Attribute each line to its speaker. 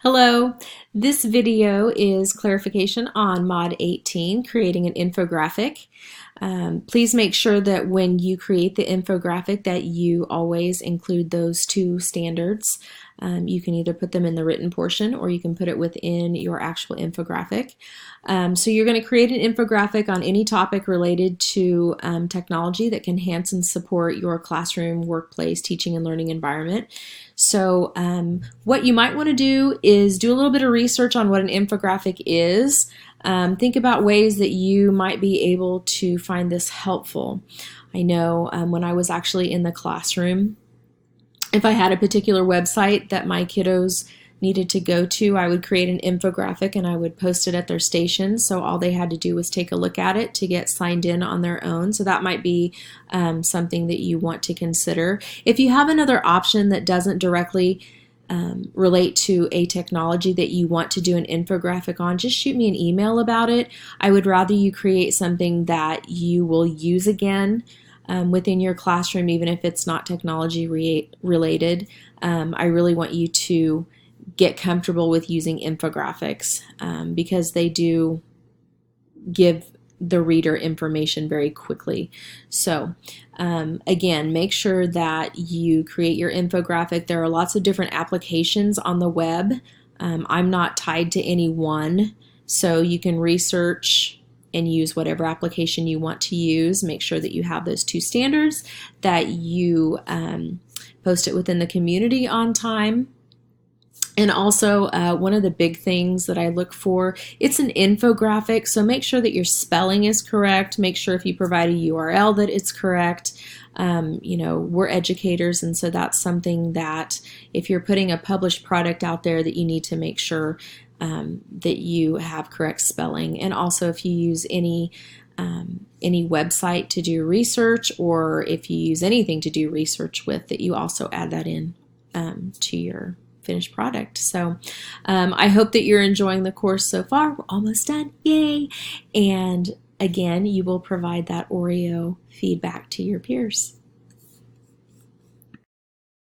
Speaker 1: Hello, this video is clarification on Mod 18, creating an infographic. Please make sure that when you create the infographic that you always include those two standards. You can either put them in the written portion or you can put it within your actual infographic. So you're going to create an infographic on any topic related to technology that can enhance and support your classroom, workplace, teaching and learning environment. So what you might want to do is do a little bit of research on what an infographic is. Think about ways that you might be able to find this helpful. I know when I was actually in the classroom, if I had a particular website that my kiddos needed to go to, I would create an infographic and I would post it at their station. So all they had to do was take a look at it to get signed in on their own. So that might be something that you want to consider. If you have another option that doesn't directly relate to a technology that you want to do an infographic on, just shoot me an email about it. I would rather you create something that you will use again within your classroom, even if it's not technology related. I really want you to get comfortable with using infographics because they do give the reader information very quickly. So again, make sure that you create your infographic. There are lots of different applications on the web. I'm not tied to any one, so you can research and use whatever application you want to use. Make sure that you have those two standards, that you post it within the community on time. And also, one of the big things that I look for, it's an infographic, so make sure that your spelling is correct. Make sure if you provide a URL that it's correct. You know, we're educators, and so that's something that if you're putting a published product out there, that you need to make sure that you have correct spelling. And also, if you use any website to do research, or if you use anything to do research with, that you also add that in to your finished product. So I hope that you're enjoying the course so far. We're almost done. Yay! And again, you will provide that Oreo feedback to your peers.